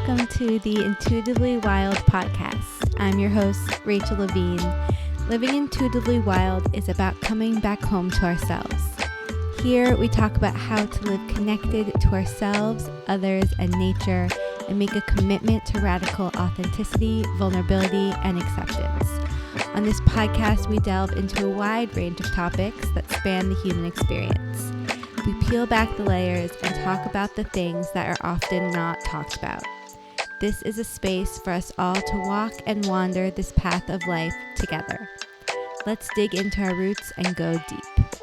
welcome to the Intuitively Wild podcast. I'm your host, Rachel Levine. Living intuitively wild is about coming back home to ourselves. Here we talk about how to live connected to ourselves, others, and nature, and make a commitment to radical authenticity, vulnerability, and acceptance. On this podcast, we delve into a wide range of topics that span the human experience. We peel back the layers and talk about the things that are often not talked about. This is a space for us all to walk and wander this path of life together. Let's dig into our roots and go deep.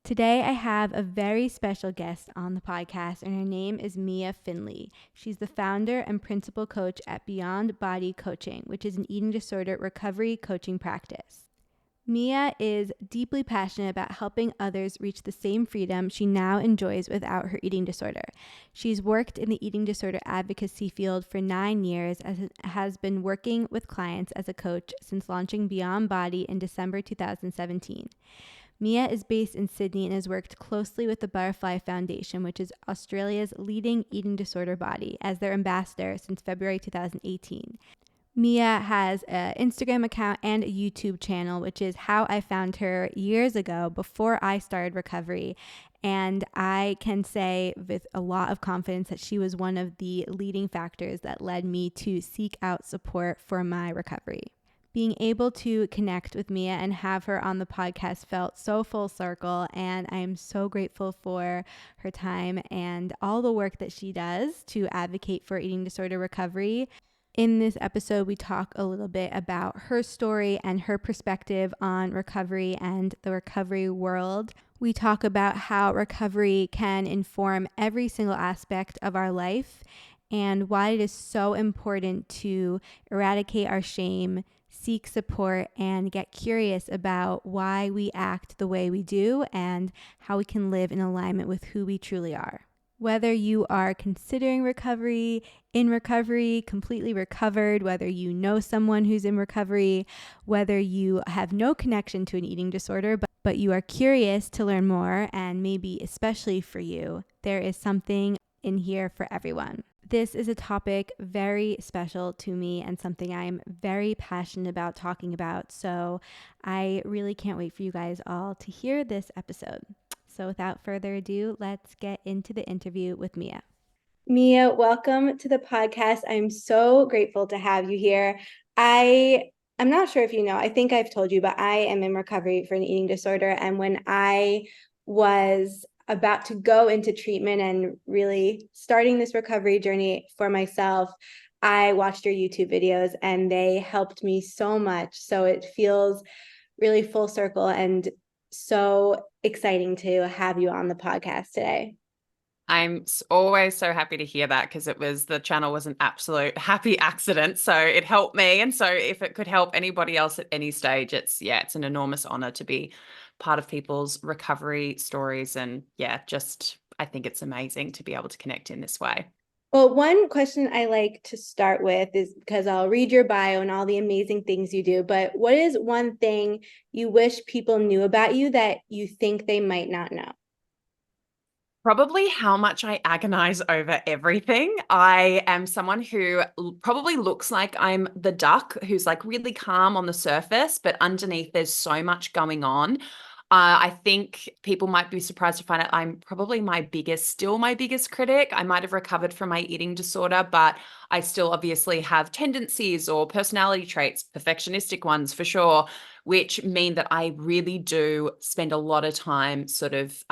Today, I have a very special guest on the podcast, and her name is Mia Findlay. She's the founder and principal coach at Beyond Body Coaching, which is an eating disorder recovery coaching practice. Mia is deeply passionate about helping others reach the same freedom she now enjoys without her eating disorder. She's worked in the eating disorder advocacy field for 9 years and has been working with clients as a coach since launching Beyond Body in December 2017. Mia is based in Sydney and has worked closely with the Butterfly Foundation, which is Australia's leading eating disorder body, as their ambassador since February 2018. Mia has an Instagram account and a YouTube channel, which is how I found her years ago before I started recovery. And I can say with a lot of confidence that she was one of the leading factors that led me to seek out support for my recovery. Being able to connect with Mia and have her on the podcast felt so full circle, and I am so grateful for her time and all the work that she does to advocate for eating disorder recovery. In this episode, we talk a little bit about her story and her perspective on recovery and the recovery world. We talk about how recovery can inform every single aspect of our life and why it is so important to eradicate our shame, seek support, and get curious about why we act the way we do and how we can live in alignment with who we truly are. Whether you are considering recovery, in recovery, completely recovered, whether you know someone who's in recovery, whether you have no connection to an eating disorder, but you are curious to learn more, and maybe especially for you, there is something in here for everyone. This is a topic very special to me and something I'm very passionate about talking about. So I really can't wait for you guys all to hear this episode. So without further ado, let's get into the interview with Mia. Mia, welcome to the podcast. I'm so grateful to have you here. I'm not sure if you know, I think I've told you, but I am in recovery for an eating disorder. And when I was about to go into treatment and really starting this recovery journey for myself, I watched your YouTube videos and they helped me so much. So it feels really full circle and so exciting to have you on the podcast today. I'm always so happy to hear that because the channel was an absolute happy accident. So it helped me. And so if it could help anybody else at any stage, it's an enormous honor to be part of people's recovery stories. And I think it's amazing to be able to connect in this way. Well, one question I like to start with is because I'll read your bio and all the amazing things you do, but what is one thing you wish people knew about you that you think they might not know? Probably how much I agonize over everything. I am someone who probably looks like I'm the duck who's like really calm on the surface, but underneath there's so much going on. I think people might be surprised to find out I'm probably still my biggest critic. I might have recovered from my eating disorder, but I still obviously have tendencies or personality traits, perfectionistic ones for sure, which mean that I really do spend a lot of time sort of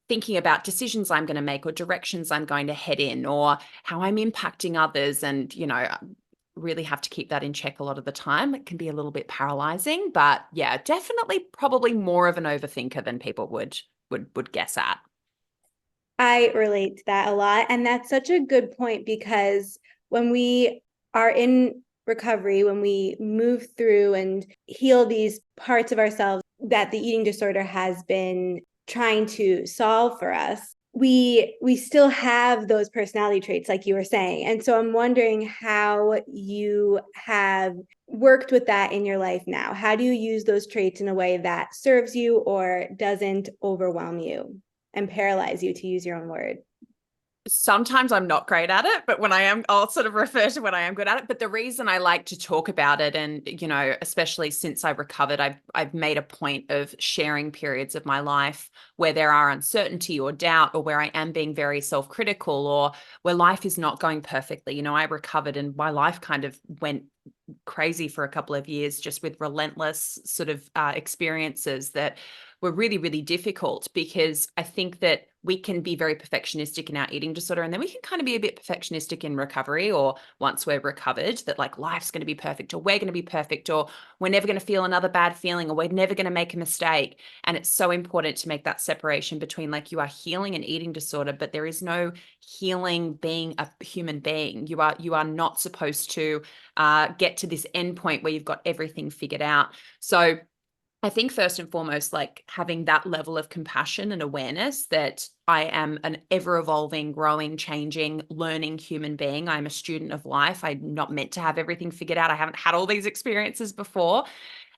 thinking about decisions I'm going to make or directions I'm going to head in or how I'm impacting others. And, really have to keep that in check a lot of the time. It can be a little bit paralyzing, but definitely probably more of an overthinker than people would guess at. I relate to that a lot. And that's such a good point because when we are in recovery, when we move through and heal these parts of ourselves that the eating disorder has been trying to solve for us, we still have those personality traits like you were saying. And so I'm wondering how you have worked with that in your life now. How do you use those traits in a way that serves you or doesn't overwhelm you and paralyze you, to use your own word? Sometimes I'm not great at it, but when I am, I'll sort of refer to when I am good at it. But the reason I like to talk about it, and especially since I recovered, I've made a point of sharing periods of my life where there are uncertainty or doubt, or where I am being very self-critical, or where life is not going perfectly. I recovered and my life kind of went crazy for a couple of years, just with relentless sort of experiences that were really, really difficult, because I think that we can be very perfectionistic in our eating disorder, and then we can kind of be a bit perfectionistic in recovery, or once we're recovered, that like life's going to be perfect, or we're going to be perfect, or we're never going to feel another bad feeling, or we're never going to make a mistake. And it's so important to make that separation between, like, you are healing an eating disorder, but there is no healing being a human being. You are not supposed to get to this end point where you've got everything figured out. So I think first and foremost, like having that level of compassion and awareness that I am an ever evolving, growing, changing, learning human being. I'm a student of life. I'm not meant to have everything figured out. I haven't had all these experiences before.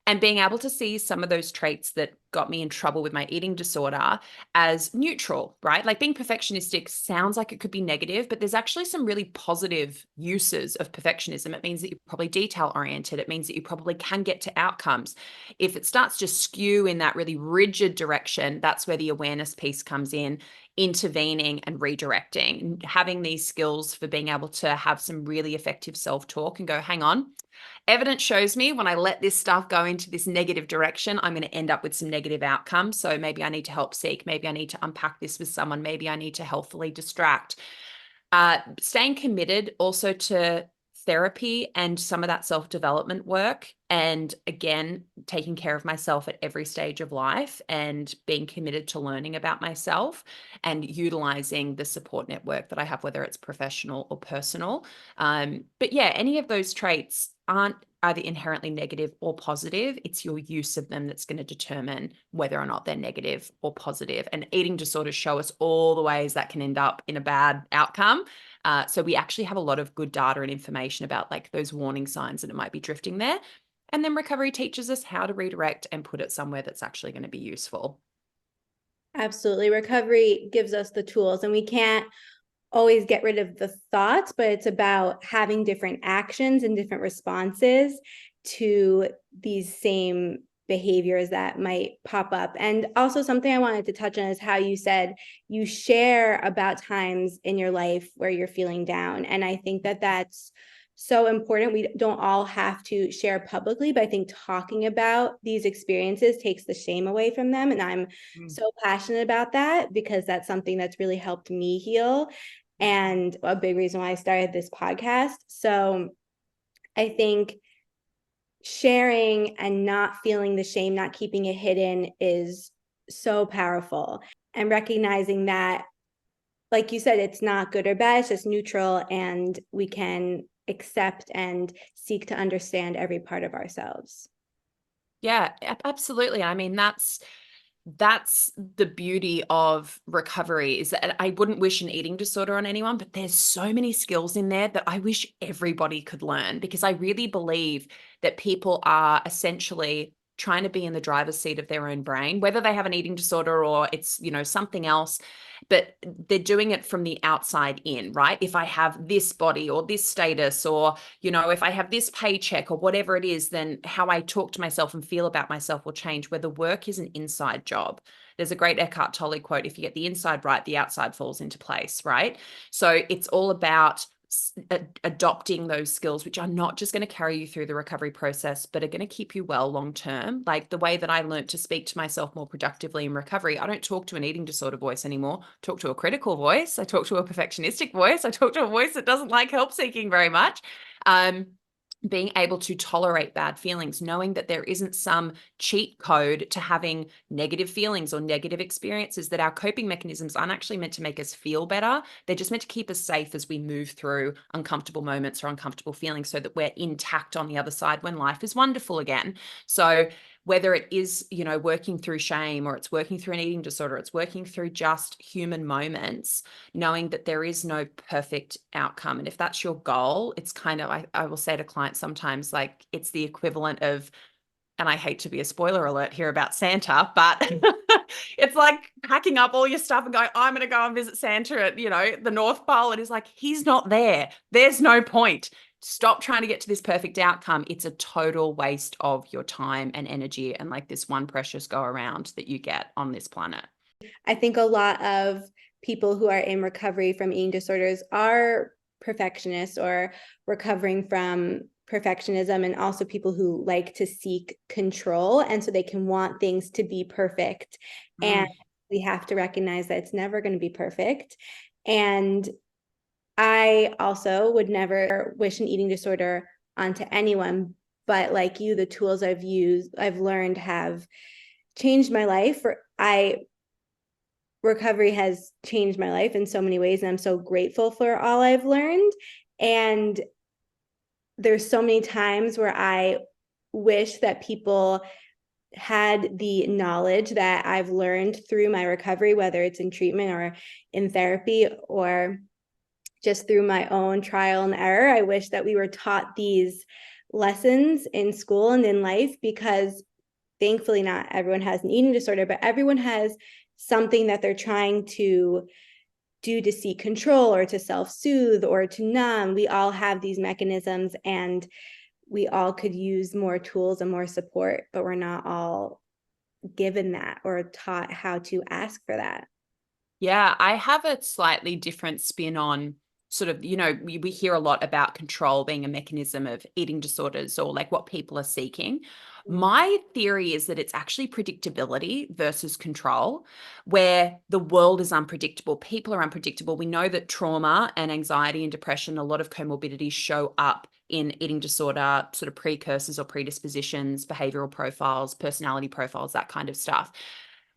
And being able to see some of those traits that got me in trouble with my eating disorder as neutral, right? Like being perfectionistic sounds like it could be negative, but there's actually some really positive uses of perfectionism. It means that you're probably detail oriented. It means that you probably can get to outcomes. If it starts to skew in that really rigid direction, that's where the awareness piece comes in, intervening and redirecting, having these skills for being able to have some really effective self-talk and go, hang on, evidence shows me when I let this stuff go into this negative direction, I'm going to end up with some negative outcomes. So maybe I need to help seek. Maybe I need to unpack this with someone. Maybe I need to healthfully distract. Staying committed also to therapy and some of that self-development work. And again, taking care of myself at every stage of life and being committed to learning about myself and utilizing the support network that I have, whether it's professional or personal. But yeah, any of those traits aren't either inherently negative or positive. It's your use of them that's going to determine whether or not they're negative or positive. And eating disorders show us all the ways that can end up in a bad outcome. So we actually have a lot of good data and information about like those warning signs that it might be drifting there. And then recovery teaches us how to redirect and put it somewhere that's actually going to be useful. Absolutely. Recovery gives us the tools, and we can't always get rid of the thoughts, but it's about having different actions and different responses to these same behaviors that might pop up. And also, something I wanted to touch on is how you said you share about times in your life where you're feeling down. And I think that that's so important. We don't all have to share publicly, but I think talking about these experiences takes the shame away from them. And I'm so passionate about that because that's something that's really helped me heal, and a big reason why I started this podcast. So I think sharing and not feeling the shame, not keeping it hidden, is so powerful. And recognizing that, like you said, it's not good or bad, it's just neutral, and we can accept and seek to understand every part of ourselves. Yeah, absolutely. I mean, that's the beauty of recovery, is that I wouldn't wish an eating disorder on anyone, but there's so many skills in there that I wish everybody could learn, because I really believe that people are essentially trying to be in the driver's seat of their own brain, whether they have an eating disorder or it's, something else, but they're doing it from the outside in, right? If I have this body or this status, or, if I have this paycheck or whatever it is, then how I talk to myself and feel about myself will change, where the work is an inside job. There's a great Eckhart Tolle quote: if you get the inside right, the outside falls into place, right? So it's all about adopting those skills, which are not just going to carry you through the recovery process, but are going to keep you well long term. Like the way that I learned to speak to myself more productively in recovery, I don't talk to an eating disorder voice anymore. I talk to a critical voice. I talk to a perfectionistic voice. I talk to a voice that doesn't like help seeking very much. Being able to tolerate bad feelings, knowing that there isn't some cheat code to having negative feelings or negative experiences, that our coping mechanisms aren't actually meant to make us feel better. They're just meant to keep us safe as we move through uncomfortable moments or uncomfortable feelings, so that we're intact on the other side when life is wonderful again. So whether it is, working through shame, or it's working through an eating disorder, it's working through just human moments, knowing that there is no perfect outcome. And if that's your goal, it's kind of, I will say to clients sometimes, like, it's the equivalent of, and I hate to be a spoiler alert here about Santa, but it's like packing up all your stuff and going, I'm going to go and visit Santa at, the North Pole. And it's like, he's not there. There's no point. Stop trying to get to this perfect outcome. It's a total waste of your time and energy and like this one precious go around that you get on this planet. I think a lot of people who are in recovery from eating disorders are perfectionists or recovering from perfectionism, and also people who like to seek control. And so they can want things to be perfect. And we have to recognize that it's never going to be perfect. And I also would never wish an eating disorder onto anyone, but like you, the tools I've learned have changed my life. Recovery has changed my life in so many ways, and I'm so grateful for all I've learned. And there's so many times where I wish that people had the knowledge that I've learned through my recovery, whether it's in treatment or in therapy or just through my own trial and error. I wish that we were taught these lessons in school and in life, because thankfully not everyone has an eating disorder, but everyone has something that they're trying to do to seek control or to self-soothe or to numb. We all have these mechanisms, and we all could use more tools and more support, but we're not all given that or taught how to ask for that. Yeah, I have a slightly different spin on sort of, we hear a lot about control being a mechanism of eating disorders or like what people are seeking. My theory is that it's actually predictability versus control, where the world is unpredictable. People are unpredictable. We know that trauma and anxiety and depression, a lot of comorbidities show up in eating disorder, sort of precursors or predispositions, behavioral profiles, personality profiles, that kind of stuff,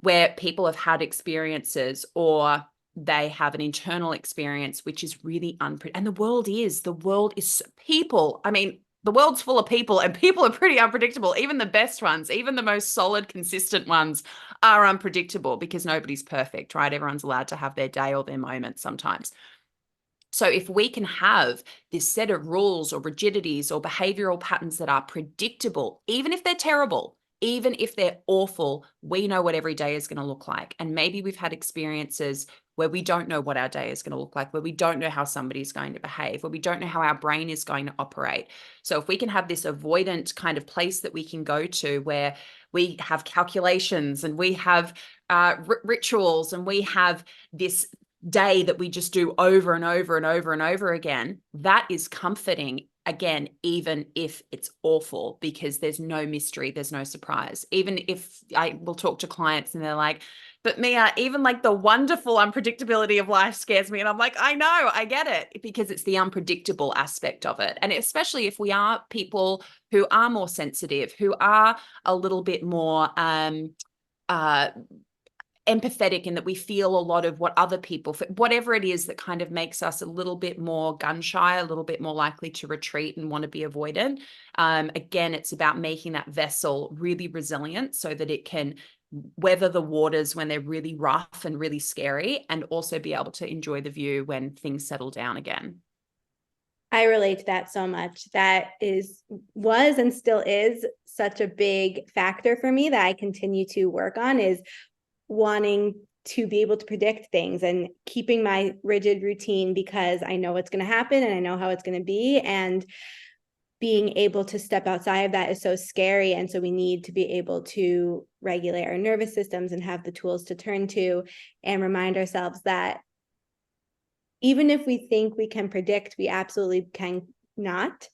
where people have had experiences or they have an internal experience which is really unpredictable. And the world is people. I mean, the world's full of people, and people are pretty unpredictable. Even the best ones, even the most solid, consistent ones are unpredictable because nobody's perfect, right? Everyone's allowed to have their day or their moment sometimes. So if we can have this set of rules or rigidities or behavioral patterns that are predictable, even if they're terrible, even if they're awful, we know what every day is going to look like. And maybe we've had experiences where we don't know what our day is going to look like, where we don't know how somebody's going to behave, where we don't know how our brain is going to operate. So if we can have this avoidant kind of place that we can go to where we have calculations and we have rituals and we have this day that we just do over and over and over and over again, that is comforting. Again, even if it's awful, because there's no mystery, there's no surprise. Even if I will talk to clients and they're like, but Mia, even like the wonderful unpredictability of life scares me. And I'm like, I know, I get it, because it's the unpredictable aspect of it. And especially if we are people who are more sensitive, who are a little bit more empathetic, in that we feel a lot of what other people, whatever it is that kind of makes us a little bit more gun shy, a little bit more likely to retreat and want to be avoidant. Again, it's about making that vessel really resilient so that it can weather the waters when they're really rough and really scary, and also be able to enjoy the view when things settle down again. I relate to that so much. That was and still is such a big factor for me that I continue to work on, is wanting to be able to predict things and keeping my rigid routine because I know what's going to happen and I know how it's going to be. And being able to step outside of that is so scary. And so we need to be able to regulate our nervous systems and have the tools to turn to and remind ourselves that even if we think we can predict, we absolutely can not.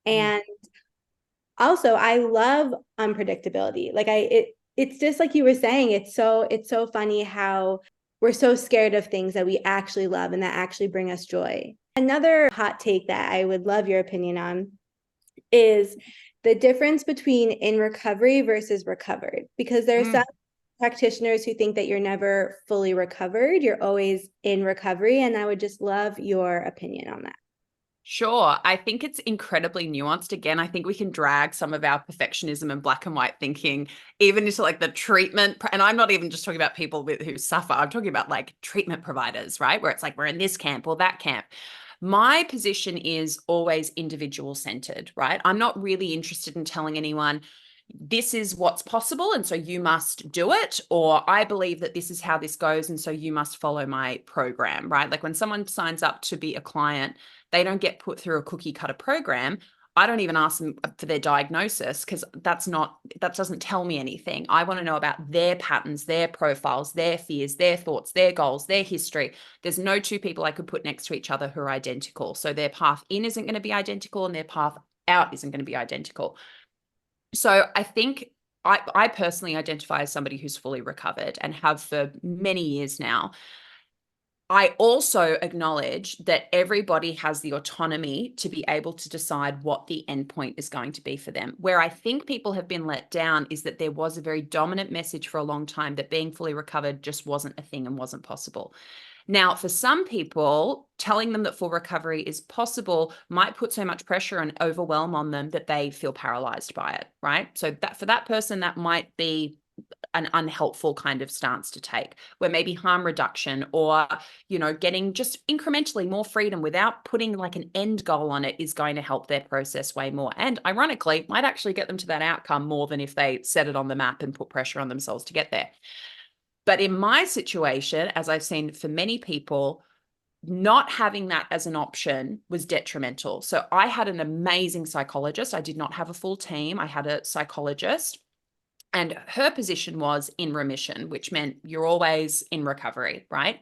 And also, I love unpredictability. It's just like you were saying, it's so funny how we're so scared of things that we actually love and that actually bring us joy. Another hot take that I would love your opinion on is the difference between in recovery versus recovered, because there are some practitioners who think that you're never fully recovered, you're always in recovery, and I would just love your opinion on that. Sure. I think it's incredibly nuanced. Again, I think we can drag some of our perfectionism and black and white thinking even into like the treatment. And I'm not even just talking about people who suffer. I'm talking about like treatment providers, right? Where it's like, we're in this camp or that camp. My position is always individual centered, right? I'm not really interested in telling anyone, this is what's possible, and so you must do it, or I believe that this is how this goes, and so you must follow my program, right? Like when someone signs up to be a client, they don't get put through a cookie cutter program. I don't even ask them for their diagnosis because that doesn't tell me anything. I want to know about their patterns, their profiles, their fears, their thoughts, their goals, their history. There's no two people I could put next to each other who are identical. So their path in isn't going to be identical and their path out isn't going to be identical. So I think I personally identify as somebody who's fully recovered and have for many years now. I also acknowledge that everybody has the autonomy to be able to decide what the endpoint is going to be for them. Where I think people have been let down is that there was a very dominant message for a long time that being fully recovered just wasn't a thing and wasn't possible. Now, for some people, telling them that full recovery is possible might put so much pressure and overwhelm on them that they feel paralyzed by it, right? So that for that person, that might be an unhelpful kind of stance to take, where maybe harm reduction or, getting just incrementally more freedom without putting like an end goal on it is going to help their process way more. And ironically, might actually get them to that outcome more than if they set it on the map and put pressure on themselves to get there. But in my situation, as I've seen for many people, not having that as an option was detrimental. So I had an amazing psychologist. I did not have a full team. I had a psychologist, and her position was in remission, which meant you're always in recovery, right?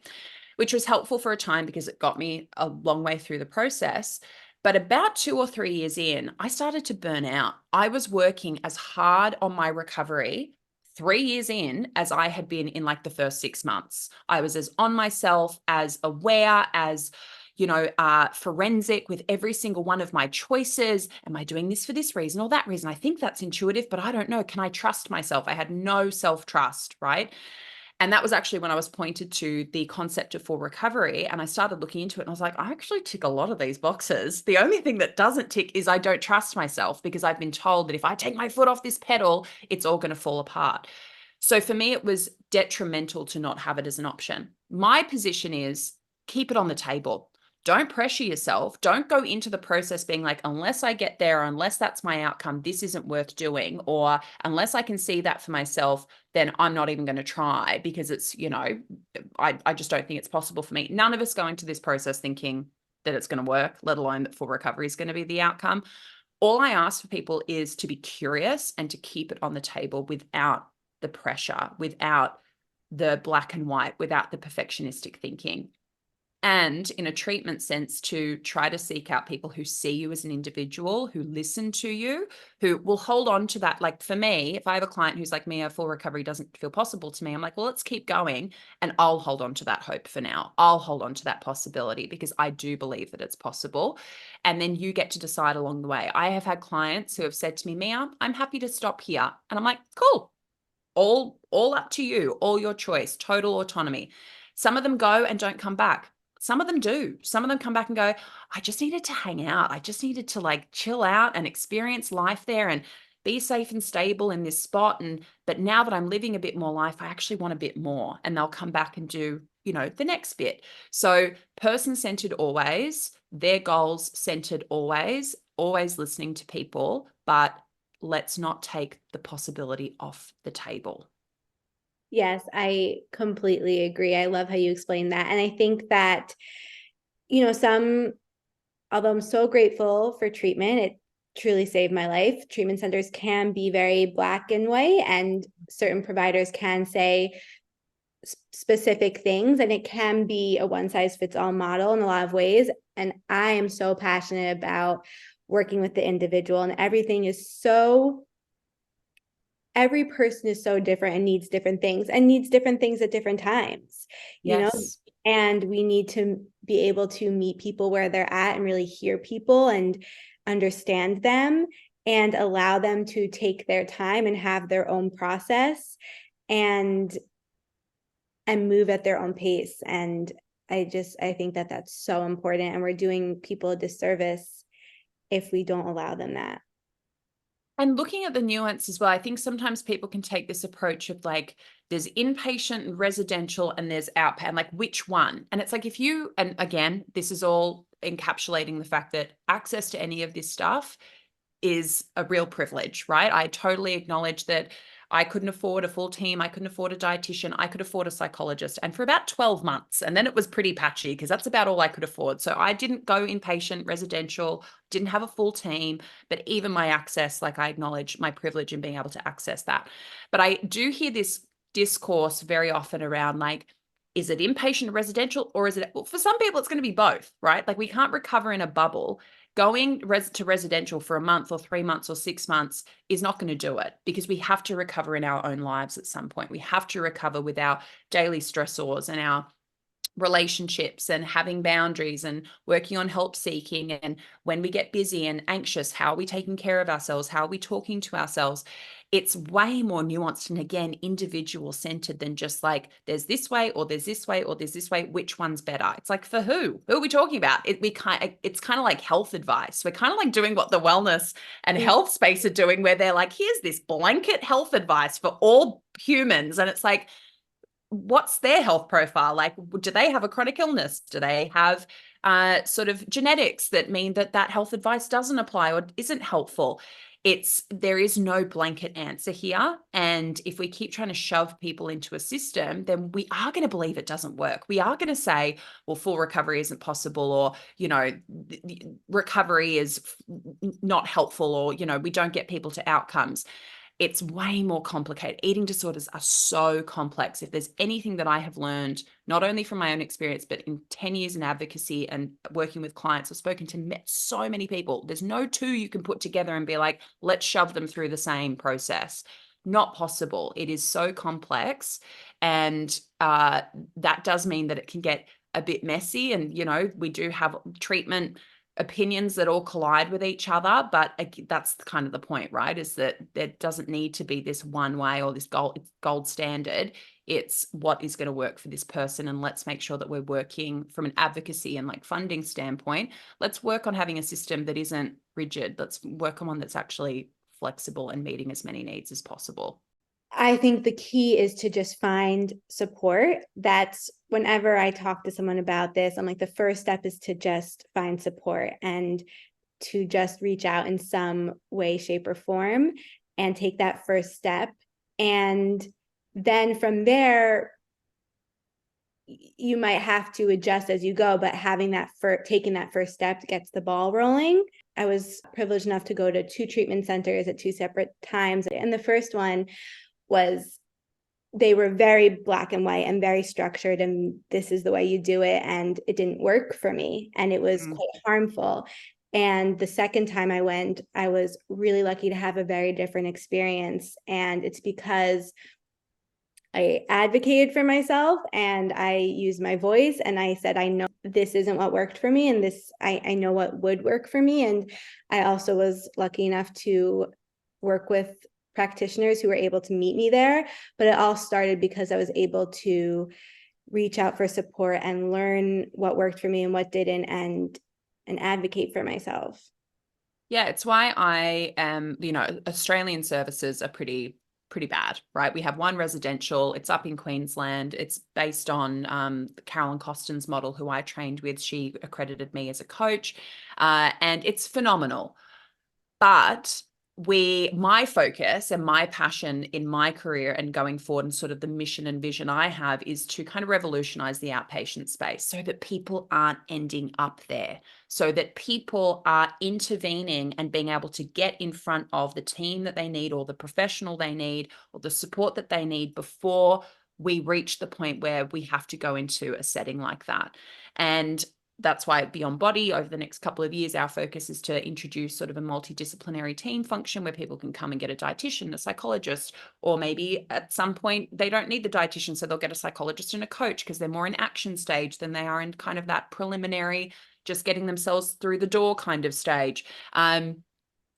Which was helpful for a time because it got me a long way through the process. But about 2 or 3 years in, I started to burn out. I was working as hard on my recovery 3 years in as I had been in like the first 6 months. I was as on myself, as aware, as forensic with every single one of my choices. Am I doing this for this reason or that reason? I think that's intuitive, but I don't know. Can I trust myself? I had no self-trust, right? And that was actually when I was pointed to the concept of full recovery. And I started looking into it and I was like, I actually tick a lot of these boxes. The only thing that doesn't tick is I don't trust myself because I've been told that if I take my foot off this pedal, it's all going to fall apart. So for me, it was detrimental to not have it as an option. My position is keep it on the table. Don't pressure yourself. Don't go into the process being like, unless I get there, or unless that's my outcome, this isn't worth doing. Or unless I can see that for myself, then I'm not even going to try because it's, I just don't think it's possible for me. None of us go into this process thinking that it's going to work, let alone that full recovery is going to be the outcome. All I ask for people is to be curious and to keep it on the table without the pressure, without the black and white, without the perfectionistic thinking. And in a treatment sense, to try to seek out people who see you as an individual, who listen to you, who will hold on to that. Like for me, if I have a client who's like, Mia, full recovery doesn't feel possible to me, I'm like, well, let's keep going. And I'll hold on to that hope for now. I'll hold on to that possibility because I do believe that it's possible. And then you get to decide along the way. I have had clients who have said to me, Mia, I'm happy to stop here. And I'm like, cool. All up to you, all your choice, total autonomy. Some of them go and don't come back. Some of them do. Some of them come back and go, I just needed to hang out. I just needed to like chill out and experience life there and be safe and stable in this spot. But now that I'm living a bit more life, I actually want a bit more. And they'll come back and do, the next bit. So person-centered always, their goals centered always, always listening to people, but let's not take the possibility off the table. Yes, I completely agree. I love how you explain that. And I think that, although I'm so grateful for treatment, it truly saved my life. Treatment centers can be very black and white, and certain providers can say specific things, and it can be a one-size-fits-all model in a lot of ways. And I am so passionate about working with the individual, and every person is so different and needs different things at different times, Yes. and we need to be able to meet people where they're at and really hear people and understand them and allow them to take their time and have their own process and move at their own pace. And I think that that's so important, and we're doing people a disservice if we don't allow them that. And looking at the nuance as well, I think sometimes people can take this approach of like, there's inpatient and residential and there's outpatient, like which one? And it's like and again, this is all encapsulating the fact that access to any of this stuff is a real privilege, right? I totally acknowledge that I couldn't afford a full team. I couldn't afford a dietitian. I could afford a psychologist. And for about 12 months, and then it was pretty patchy because that's about all I could afford. So I didn't go inpatient residential, didn't have a full team, but even my access, like I acknowledge my privilege in being able to access that. But I do hear this discourse very often around like, is it inpatient residential, or is it, well, for some people, it's going to be both, right? Like we can't recover in a bubble. Going to residential for a month or 3 months or 6 months is not going to do it, because we have to recover in our own lives at some point. We have to recover with our daily stressors and our relationships and having boundaries and working on help seeking. And when we get busy and anxious, how are we taking care of ourselves? How are we talking to ourselves? It's way more nuanced and, again, individual centered than just like there's this way or there's this way or there's this way. Which one's better? It's like, for who? Who are we talking about? It's kind of like health advice. We're kind of like doing what the wellness and health space are doing, where they're like, here's this blanket health advice for all humans. And it's like, what's their health profile? Like, do they have a chronic illness? Do they have sort of genetics that mean that that health advice doesn't apply or isn't helpful? There is no blanket answer here. And if we keep trying to shove people into a system, then we are going to believe it doesn't work. We are going to say, well, full recovery isn't possible, or, recovery is not helpful, or, we don't get people to outcomes. It's way more complicated. Eating disorders are so complex. If there's anything that I have learned, not only from my own experience, but in 10 years in advocacy and working with clients, I've spoken to so many people. There's no two you can put together and be like, let's shove them through the same process. Not possible. It is so complex. And that does mean that it can get a bit messy. And, we do have treatment opinions that all collide with each other, but that's kind of the point, right? Is that there doesn't need to be this one way or this gold standard. It's what is going to work for this person, and let's make sure that we're working from an advocacy and like funding standpoint. Let's work on having a system that isn't rigid. Let's work on one that's actually flexible and meeting as many needs as possible. I think the key is to just find support. That's whenever I talk to someone about this, I'm like, the first step is to just find support and to just reach out in some way, shape, or form and take that first step. And then from there, you might have to adjust as you go, but taking that first step gets the ball rolling. I was privileged enough to go to 2 treatment centers at 2 separate times. And the first one they were very black and white and very structured, and this is the way you do it. And it didn't work for me, and it was quite harmful. And the second time I went, I was really lucky to have a very different experience. And it's because I advocated for myself and I used my voice and I said, I know this isn't what worked for me, and I know what would work for me. And I also was lucky enough to work with practitioners who were able to meet me there. But it all started because I was able to reach out for support and learn what worked for me and what didn't, and advocate for myself. Yeah, it's why I am, Australian services are pretty bad, right? We have one residential, it's up in Queensland. It's based on Carolyn Costin's model, who I trained with. She accredited me as a coach, and it's phenomenal. But my focus and my passion in my career and going forward, and sort of the mission and vision I have, is to kind of revolutionize the outpatient space so that people aren't ending up there, so that people are intervening and being able to get in front of the team that they need, or the professional they need, or the support that they need, before we reach the point where we have to go into a setting like that. And that's why at Beyond Body, over the next couple of years, our focus is to introduce sort of a multidisciplinary team function where people can come and get a dietitian, a psychologist, or maybe at some point they don't need the dietitian, so they'll get a psychologist and a coach because they're more in action stage than they are in kind of that preliminary, just getting themselves through the door kind of stage.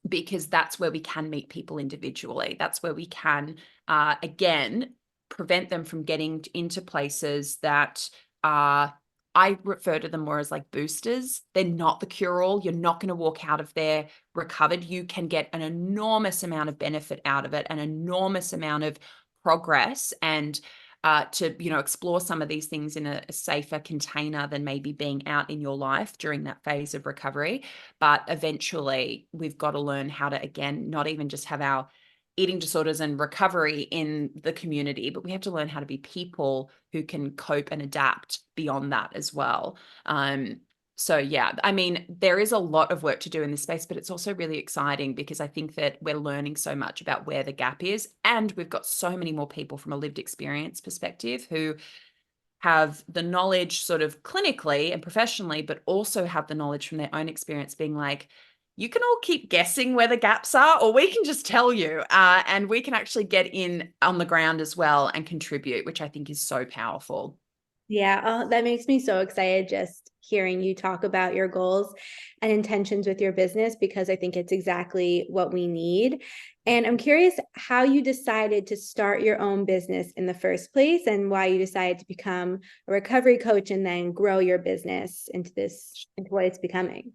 Because that's where we can meet people individually. That's where we can, again, prevent them from getting into places that are, I refer to them more as like boosters. They're not the cure-all. You're not going to walk out of there recovered. You can get an enormous amount of benefit out of it, an enormous amount of progress, and to, explore some of these things in a safer container than maybe being out in your life during that phase of recovery. But eventually we've got to learn how to, again, not even just have our eating disorders and recovery in the community, but we have to learn how to be people who can cope and adapt beyond that as well. So yeah, I mean, there is a lot of work to do in this space, but it's also really exciting because I think that we're learning so much about where the gap is. And we've got so many more people from a lived experience perspective who have the knowledge sort of clinically and professionally, but also have the knowledge from their own experience being like, you can all keep guessing where the gaps are, or we can just tell you, and we can actually get in on the ground as well and contribute, which I think is so powerful. Yeah, that makes me so excited just hearing you talk about your goals and intentions with your business, because I think it's exactly what we need. And I'm curious how you decided to start your own business in the first place and why you decided to become a recovery coach and then grow your business into what it's becoming.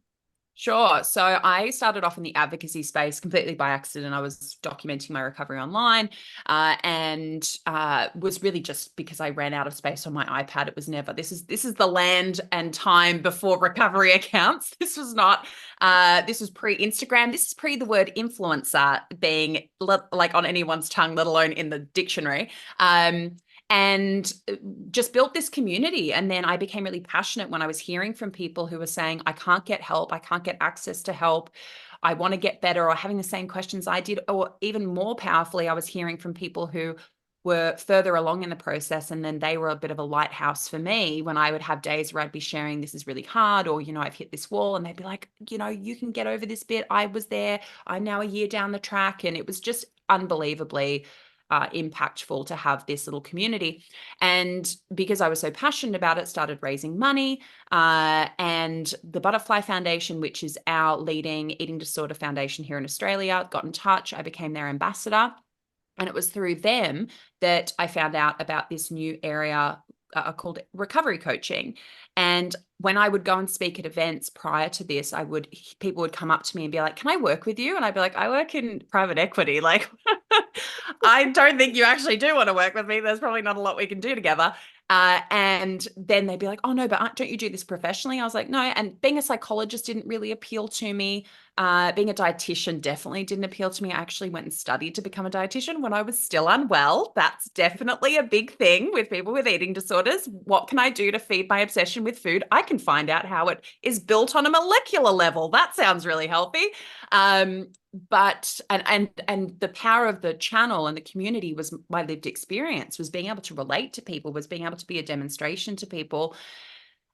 Sure. So I started off in the advocacy space completely by accident. I was documenting my recovery online, and was really just because I ran out of space on my iPad. It was never, this is the land and time before recovery accounts. This was not, this was pre-Instagram. This is pre the word influencer being like on anyone's tongue, let alone in the dictionary. And just built this community. And then I became really passionate when I was hearing from people who were saying, I can't get help. I can't get access to help. I want to get better, or having the same questions I did. Or even more powerfully, I was hearing from people who were further along in the process. And then they were a bit of a lighthouse for me when I would have days where I'd be sharing, this is really hard, or, I've hit this wall. And they'd be like, you can get over this bit. I was there. I'm now a year down the track. And it was just unbelievably impactful to have this little community. And because I was so passionate about it, started raising money. And the Butterfly Foundation, which is our leading eating disorder foundation here in Australia, got in touch. I became their ambassador. And it was through them that I found out about this new area called recovery coaching. And when I would go and speak at events prior to this, people would come up to me and be like, "Can I work with you?" And I'd be like, "I work in private equity. Like, I don't think you actually do want to work with me. There's probably not a lot we can do together." And then they'd be like, "Oh no, but don't you do this professionally?" I was like, "No." And being a psychologist didn't really appeal to me. Being a dietitian definitely didn't appeal to me. I actually went and studied to become a dietitian when I was still unwell. That's definitely a big thing with people with eating disorders. What can I do to feed my obsession with food? I can find out how it is built on a molecular level. That sounds really healthy. But the power of the channel and the community was my lived experience, was being able to relate to people, was being able to be a demonstration to people.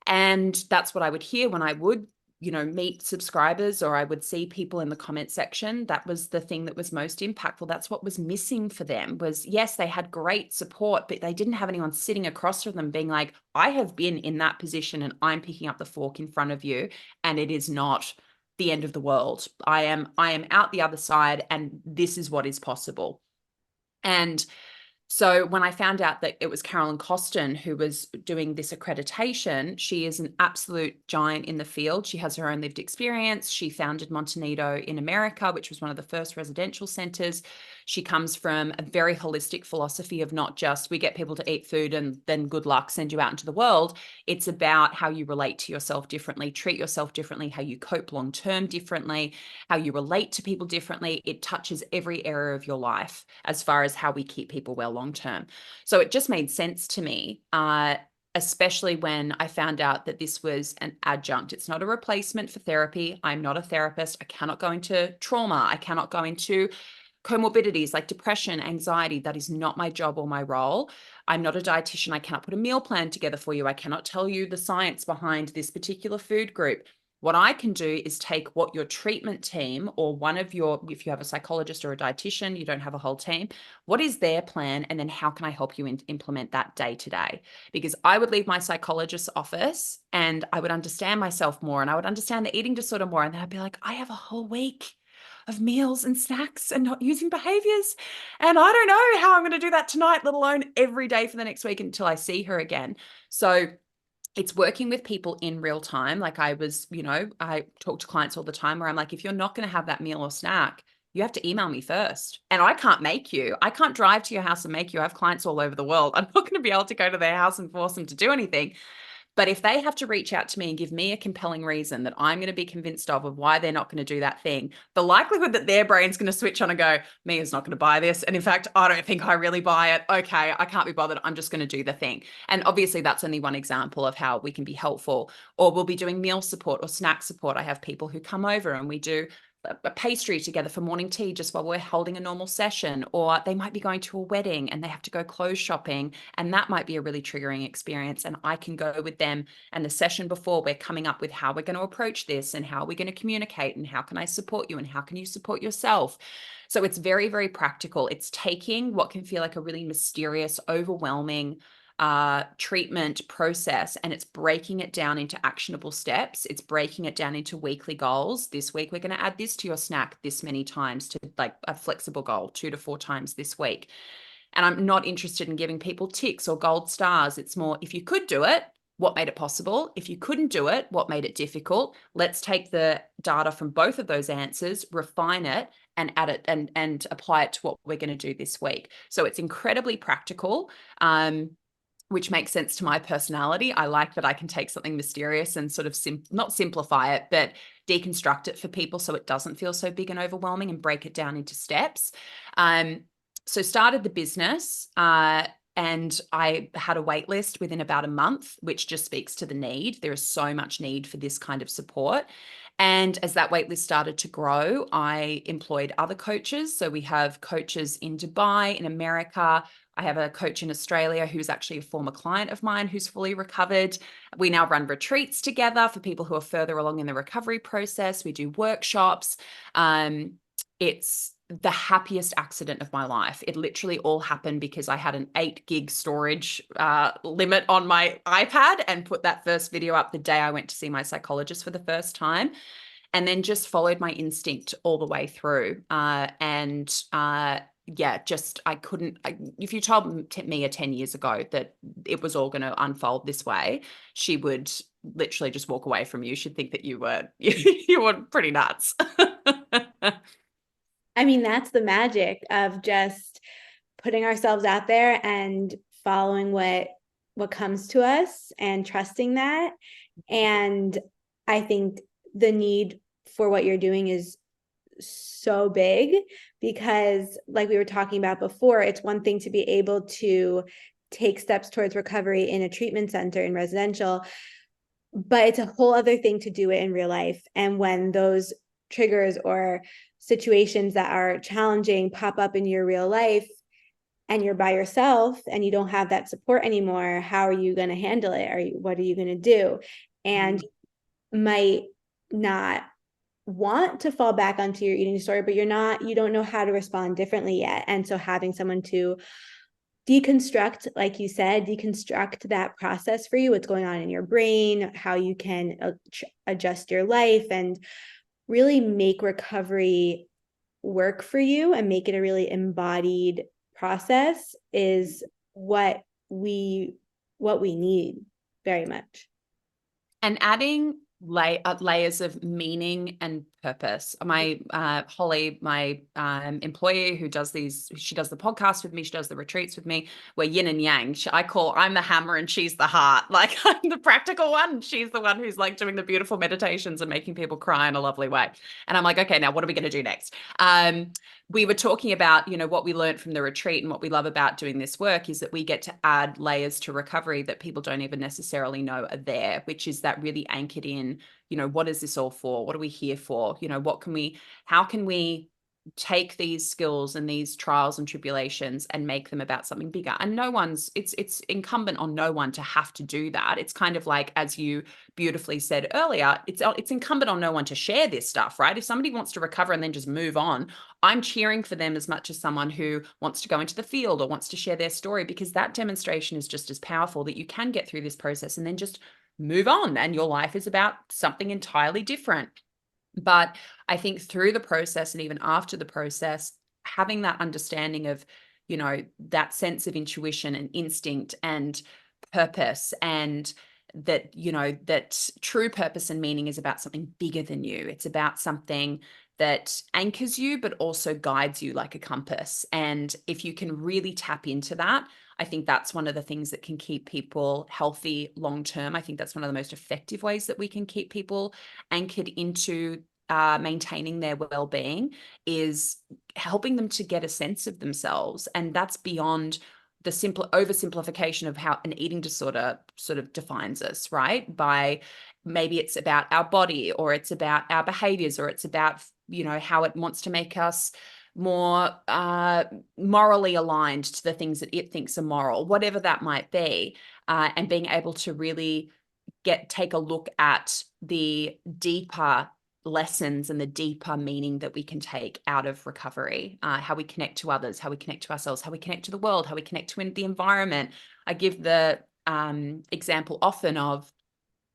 And that's what I would hear when I would, meet subscribers, or I would see people in the comment section. That was the thing that was most impactful. That's what was missing for them. Was, yes, they had great support, but they didn't have anyone sitting across from them being like, I have been in that position and I'm picking up the fork in front of you, and it is not the end of the world. I am out the other side, and this is what is possible. And so when I found out that it was Carolyn Costin who was doing this accreditation, she is an absolute giant in the field. She has her own lived experience. She founded Montanito in America, which was one of the first residential centers. She comes from a very holistic philosophy of not just we get people to eat food and then good luck, send you out into the world. It's about how you relate to yourself differently, treat yourself differently, how you cope long-term differently, how you relate to people differently. It touches every area of your life as far as how we keep people well long-term. So it just made sense to me, especially when I found out that this was an adjunct. It's not a replacement for therapy. I'm not a therapist. I cannot go into trauma. I cannot go into comorbidities like depression, anxiety. That is not my job or my role. I'm not a dietitian. I cannot put a meal plan together for you. I cannot tell you the science behind this particular food group. What I can do is take what your treatment team, or if you have a psychologist or a dietitian, you don't have a whole team, what is their plan? And then how can I help you implement that day to day? Because I would leave my psychologist's office and I would understand myself more, and I would understand the eating disorder more. And then I'd be like, I have a whole week of meals and snacks and not using behaviors. And I don't know how I'm going to do that tonight, let alone every day for the next week until I see her again. So it's working with people in real time. Like I talk to clients all the time where I'm like, if you're not going to have that meal or snack, you have to email me first. And I can't make you. I can't drive to your house and make you. I have clients all over the world. I'm not going to be able to go to their house and force them to do anything. But if they have to reach out to me and give me a compelling reason that I'm going to be convinced of why they're not going to do that thing, the likelihood that their brain's going to switch on and go, Mia's not going to buy this. And in fact, I don't think I really buy it. Okay, I can't be bothered. I'm just going to do the thing. And obviously, that's only one example of how we can be helpful. Or we'll be doing meal support or snack support. I have people who come over and we do a pastry together for morning tea just while we're holding a normal session, or they might be going to a wedding and they have to go clothes shopping, and that might be a really triggering experience, and I can go with them, and the session before we're coming up with how we're going to approach this and how we're going to communicate and how can I support you and how can you support yourself. So it's very, very practical. It's taking what can feel like a really mysterious, overwhelming treatment process, and it's breaking it down into actionable steps. It's breaking it down into weekly goals. This week we're going to add this to your snack this many times, to like a flexible goal, 2 to 4 times this week. And I'm not interested in giving people ticks or gold stars. It's more, if you could do it, what made it possible? If you couldn't do it, what made it difficult? Let's take the data from both of those answers, refine it, and add it and apply it to what we're going to do this week. So it's incredibly practical. Which makes sense to my personality. I like that I can take something mysterious and sort of not simplify it, but deconstruct it for people so it doesn't feel so big and overwhelming, and break it down into steps. So started the business and I had a wait list within about a month, which just speaks to the need. There is so much need for this kind of support. And as that wait list started to grow, I employed other coaches. So we have coaches in Dubai, in America. I have a coach in Australia who's actually a former client of mine who's fully recovered. We now run retreats together for people who are further along in the recovery process. We do workshops. It's the happiest accident of my life. It literally all happened because I had an 8 gig storage limit on my iPad and put that first video up the day I went to see my psychologist for the first time, and then just followed my instinct all the way through. Yeah, just I couldn't. If you told me 10 years ago that it was all going to unfold this way, she would literally just walk away from you. She'd think that you were you were pretty nuts. I mean, that's the magic of just putting ourselves out there and following what comes to us and trusting that. And I think the need for what you're doing is so big, because like we were talking about before, it's one thing to be able to take steps towards recovery in a treatment center in residential, but it's a whole other thing to do it in real life. And when those triggers or situations that are challenging pop up in your real life and you're by yourself and you don't have that support anymore, how are you going to handle it? What are you going to do? And you might not want to fall back onto your eating disorder, but you don't know how to respond differently yet. And so having someone to deconstruct, like you said, deconstruct that process for you, what's going on in your brain, how you can adjust your life and really make recovery work for you and make it a really embodied process is what we need very much. And adding layers of meaning and purpose. My Holly, my employee who does she does the podcast with me, she does the retreats with me. We're yin and yang. I'm the hammer and she's the heart. Like, I'm the practical one. She's the one who's like doing the beautiful meditations and making people cry in a lovely way. And I'm like, okay, now what are we going to do next? We were talking about, what we learned from the retreat, and what we love about doing this work is that we get to add layers to recovery that people don't even necessarily know are there, which is that really anchored in, what is this all for? What are we here for? How can we take these skills and these trials and tribulations and make them about something bigger? And it's incumbent on no one to have to do that. It's kind of like, as you beautifully said earlier, it's incumbent on no one to share this stuff, right? If somebody wants to recover and then just move on, I'm cheering for them as much as someone who wants to go into the field or wants to share their story, because that demonstration is just as powerful, that you can get through this process and then just move on and your life is about something entirely different. But I think through the process and even after the process, having that understanding of, that sense of intuition and instinct and purpose, and that, that true purpose and meaning is about something bigger than you. It's about something that anchors you, but also guides you like a compass. And if you can really tap into that, I think that's one of the things that can keep people healthy long term. I think that's one of the most effective ways that we can keep people anchored into maintaining their well-being, is helping them to get a sense of themselves. And that's beyond the simple oversimplification of how an eating disorder sort of defines us, right? By maybe it's about our body, or it's about our behaviors, or it's about, how it wants to make us more morally aligned to the things that it thinks are moral, whatever that might be. And being able to really take a look at the deeper lessons and the deeper meaning that we can take out of recovery, how we connect to others, how we connect to ourselves, how we connect to the world, how we connect to the environment. I give the example often of,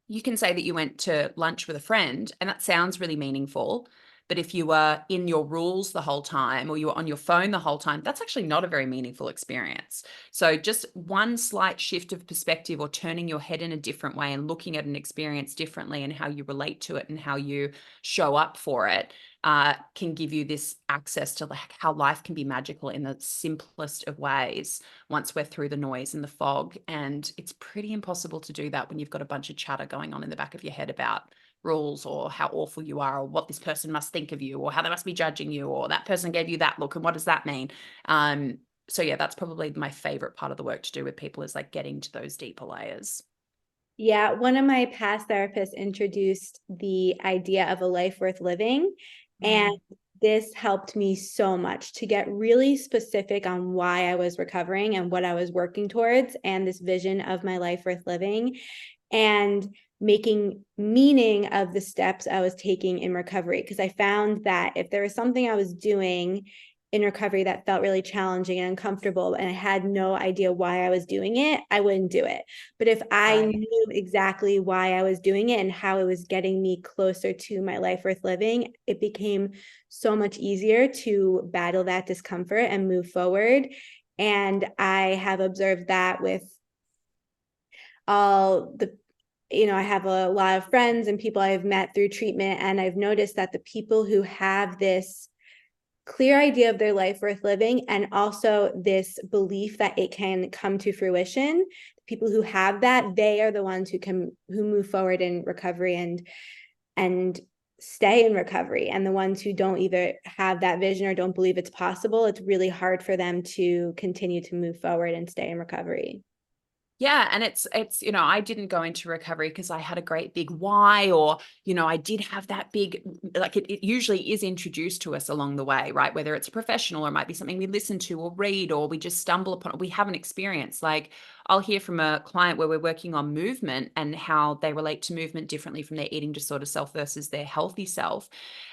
you can say that you went to lunch with a friend, and that sounds really meaningful. But if you were in your rules the whole time, or you were on your phone the whole time, that's actually not a very meaningful experience. So just one slight shift of perspective, or turning your head in a different way and looking at an experience differently, and how you relate to it and how you show up for it, can give you this access to like how life can be magical in the simplest of ways once we're through the noise and the fog. And it's pretty impossible to do that when you've got a bunch of chatter going on in the back of your head about rules, or how awful you are, or what this person must think of you, or how they must be judging you, or that person gave you that look and what does that mean. So yeah, that's probably my favorite part of the work to do with people, is like getting to those deeper layers. Yeah, one of my past therapists introduced the idea of a life worth living. And this helped me so much to get really specific on why I was recovering and what I was working towards, and this vision of my life worth living, and making meaning of the steps I was taking in recovery. Because I found that if there was something I was doing in recovery that felt really challenging and uncomfortable, and I had no idea why I was doing it, I wouldn't do it. But if I knew exactly why I was doing it and how it was getting me closer to my life worth living, it became so much easier to battle that discomfort and move forward. And I have observed that with all the, I have a lot of friends and people I've met through treatment, and I've noticed that the people who have this clear idea of their life worth living, and also this belief that it can come to fruition, people who have that, they are the ones who move forward in recovery and stay in recovery. And the ones who don't either have that vision or don't believe it's possible, it's really hard for them to continue to move forward and stay in recovery. Yeah. And it's, I didn't go into recovery because I had a great big why, or, I did have that big, like it usually is introduced to us along the way, right? Whether it's a professional, or it might be something we listen to or read, or we just stumble upon it. We have an experience. Like I'll hear from a client where we're working on movement and how they relate to movement differently from their eating disorder self versus their healthy self.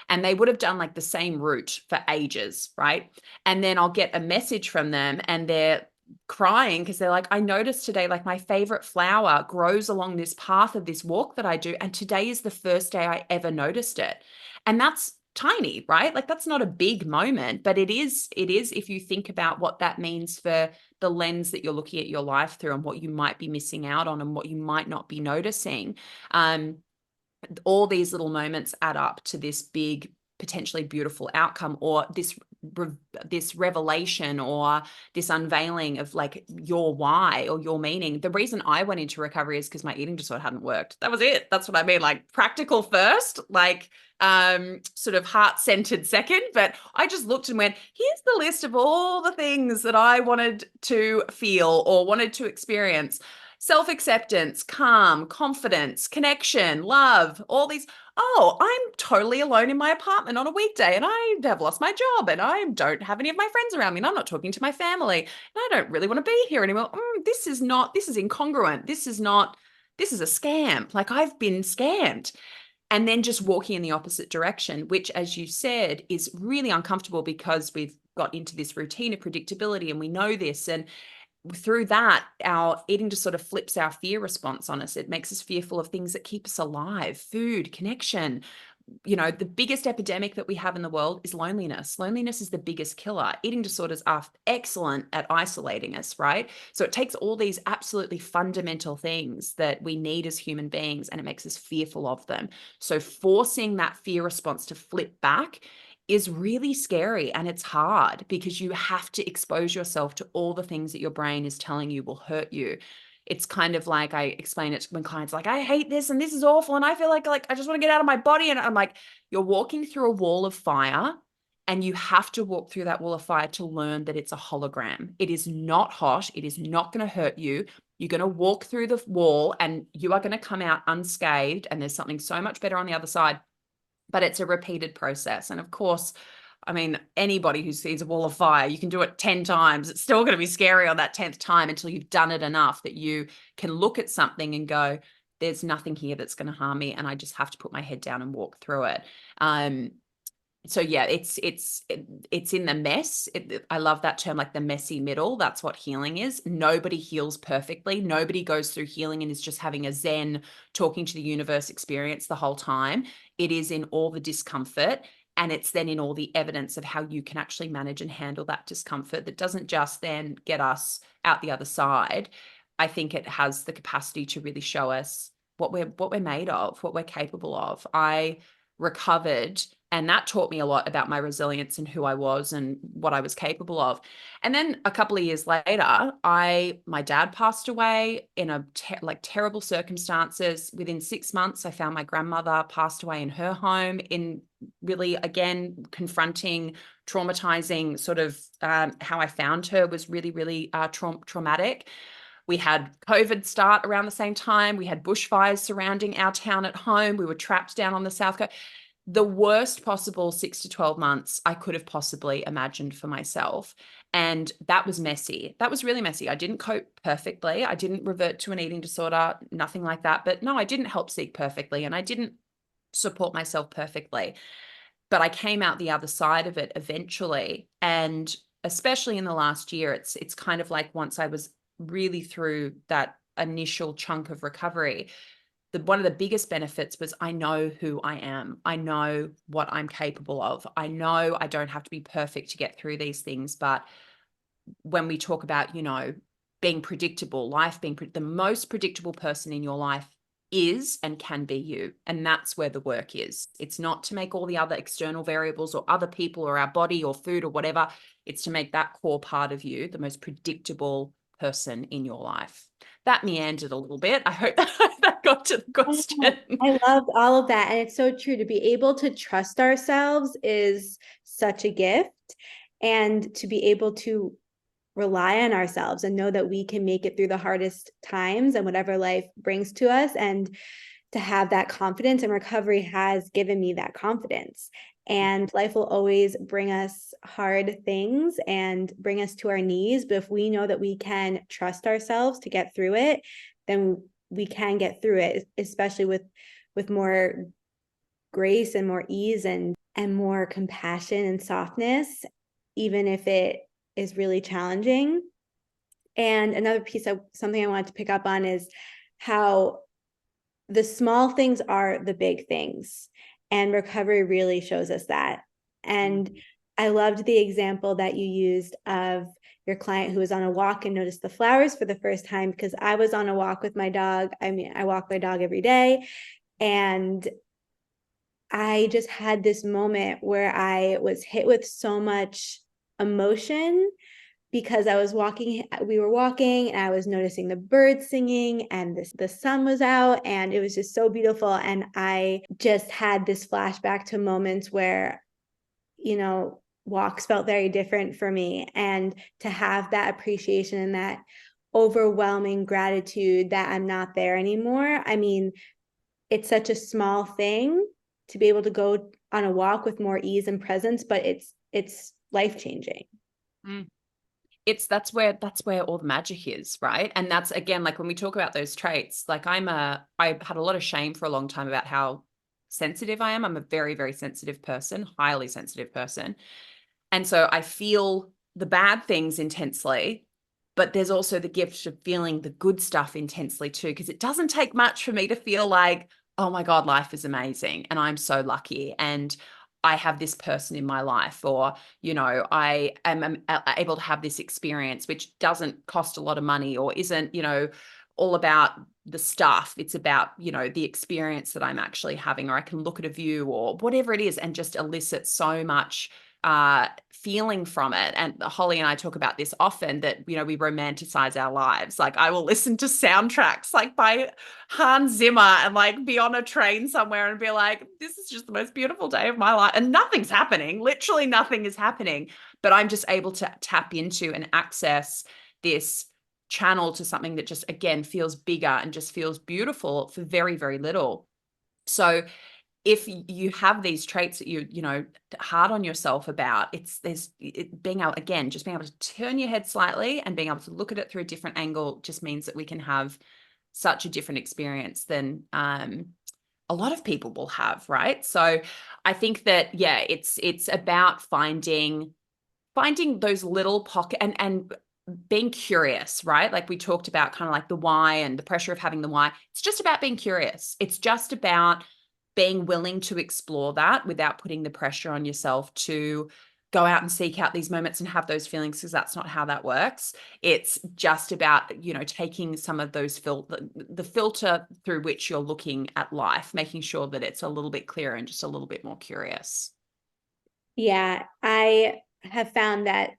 And they would have done like the same route for ages, right? And then I'll get a message from them, and they're crying because they're like, I noticed today, like my favorite flower grows along this path of this walk that I do. And today is the first day I ever noticed it. And that's tiny, right? Like that's not a big moment, but it is if you think about what that means for the lens that you're looking at your life through, and what you might be missing out on and what you might not be noticing. All these little moments add up to this big, potentially beautiful outcome, or this revelation, or this unveiling of like your why or your meaning. The reason I went into recovery is because my eating disorder hadn't worked. That was it. That's what I mean. Like practical first, like sort of heart-centered second. But I just looked and went, here's the list of all the things that I wanted to feel or wanted to experience. Self-acceptance, calm, confidence, connection, love, all these. Oh, I'm totally alone in my apartment on a weekday, and I have lost my job, and I don't have any of my friends around me, and I'm not talking to my family, and I don't really want to be here anymore. This is incongruent. This is a scam. Like I've been scammed. And then just walking in the opposite direction, which, as you said, is really uncomfortable because we've got into this routine of predictability and we know this. And through that, our eating just sort of flips our fear response on us. It makes us fearful of things that keep us alive: food, connection, the biggest epidemic that we have in the world is loneliness. Loneliness is the biggest killer. Eating disorders are excellent at isolating us, right? So it takes all these absolutely fundamental things that we need as human beings, and it makes us fearful of them. So forcing that fear response to flip back is really scary, and it's hard because you have to expose yourself to all the things that your brain is telling you will hurt you. It's kind of like, I explain it when clients are like, I hate this and this is awful and I feel like I just want to get out of my body. And I'm like, you're walking through a wall of fire, and you have to walk through that wall of fire to learn that it's a hologram. It is not hot. It is not going to hurt you. You're going to walk through the wall and you are going to come out unscathed, and there's something so much better on the other side. But it's a repeated process. And of course, I mean, anybody who sees a wall of fire, you can do it 10 times. It's still going to be scary on that 10th time until you've done it enough that you can look at something and go, there's nothing here that's going to harm me. And I just have to put my head down and walk through it. So yeah, it's in the mess. I love that term, like the messy middle. That's what healing is. Nobody heals perfectly. Nobody goes through healing and is just having a Zen talking to the universe experience the whole time. It is in all the discomfort, and it's then in all the evidence of how you can actually manage and handle that discomfort that doesn't just then get us out the other side. I think it has the capacity to really show us what we're made of, what we're capable of. I recovered, and that taught me a lot about my resilience and who I was and what I was capable of. And then a couple of years later, my dad passed away in terrible circumstances. Within 6 months, I found my grandmother passed away in her home, in really, again, confronting, traumatizing sort of how I found her was really, really traumatic. We had COVID start around the same time. We had bushfires surrounding our town at home. We were trapped down on the South Coast. The worst possible 6 to 12 months I could have possibly imagined for myself. And that was messy. That was really messy. I didn't cope perfectly. I didn't revert to an eating disorder, nothing like that. But no, I didn't help seek perfectly, and I didn't support myself perfectly. But I came out the other side of it eventually. And especially in the last year, it's kind of like once I was really through that initial chunk of recovery, one of the biggest benefits was I know who I am. I know what I'm capable of. I know I don't have to be perfect to get through these things. But when we talk about, being predictable, life being the most predictable person in your life is and can be you. And that's where the work is. It's not to make all the other external variables or other people or our body or food or whatever. It's to make that core part of you the most predictable person in your life. That meandered a little bit. I hope that got to the question. I loved all of that. And it's so true. To be able to trust ourselves is such a gift. And to be able to rely on ourselves and know that we can make it through the hardest times and whatever life brings to us, and to have that confidence. And recovery has given me that confidence. And life will always bring us hard things and bring us to our knees. But if we know that we can trust ourselves to get through it, then we can get through it, especially with more grace and more ease and more compassion and softness, even if it is really challenging. And another piece of something I wanted to pick up on is how the small things are the big things. And recovery really shows us that. And I loved the example that you used of your client who was on a walk and noticed the flowers for the first time, because I was on a walk with my dog. I mean, I walk my dog every day. And I just had this moment where I was hit with so much emotion because we were walking and I was noticing the birds singing and the sun was out and it was just so beautiful. And I just had this flashback to moments where, walks felt very different for me. And to have that appreciation and that overwhelming gratitude that I'm not there anymore. I mean, it's such a small thing to be able to go on a walk with more ease and presence, but it's life-changing. That's where all the magic is, right? And that's, again, like when we talk about those traits, like I had a lot of shame for a long time about how sensitive I am. I'm a very, very sensitive person, highly sensitive person. And so I feel the bad things intensely, but there's also the gift of feeling the good stuff intensely too, because it doesn't take much for me to feel like, oh my God, life is amazing and I'm so lucky. And I have this person in my life, or, I am able to have this experience, which doesn't cost a lot of money or isn't, all about the stuff. It's about, the experience that I'm actually having, or I can look at a view or whatever it is and just elicit so much feeling from it. And Holly and I talk about this often, that, we romanticize our lives. Like, I will listen to soundtracks like by Hans Zimmer and like be on a train somewhere and be like, this is just the most beautiful day of my life. And nothing's happening. Literally nothing is happening. But I'm just able to tap into and access this channel to something that just, again, feels bigger and just feels beautiful for very, very little. So if you have these traits that hard on yourself about, being able, again, just being able to turn your head slightly and being able to look at it through a different angle just means that we can have such a different experience than a lot of people will have, right? So I think that, yeah, it's about finding those little pocket and being curious, right? Like we talked about kind of like the why and the pressure of having the why. It's just about being curious. It's just about being willing to explore that without putting the pressure on yourself to go out and seek out these moments and have those feelings, because that's not how that works. It's just about, taking some of those the filter through which you're looking at life, making sure that it's a little bit clearer and just a little bit more curious. Yeah, I have found that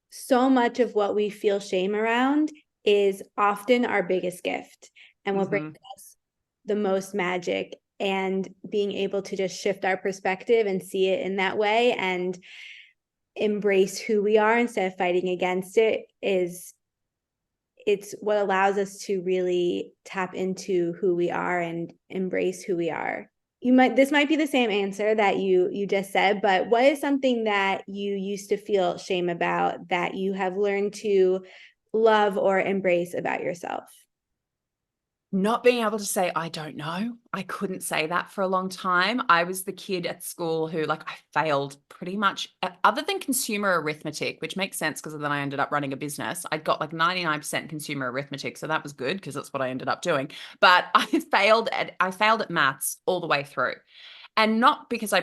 so much of what we feel shame around is often our biggest gift and what brings us the most magic. And being able to just shift our perspective and see it in that way and embrace who we are instead of fighting against it's what allows us to really tap into who we are and embrace who we are. This might be the same answer that you just said, but what is something that you used to feel shame about that you have learned to love or embrace about yourself? Not being able to say, I don't know. I couldn't say that for a long time. I was the kid at school who, like, I failed pretty much, other than consumer arithmetic, which makes sense because then I ended up running a business. I got like 99% consumer arithmetic. So that was good because that's what I ended up doing. But I failed at maths all the way through. And not because I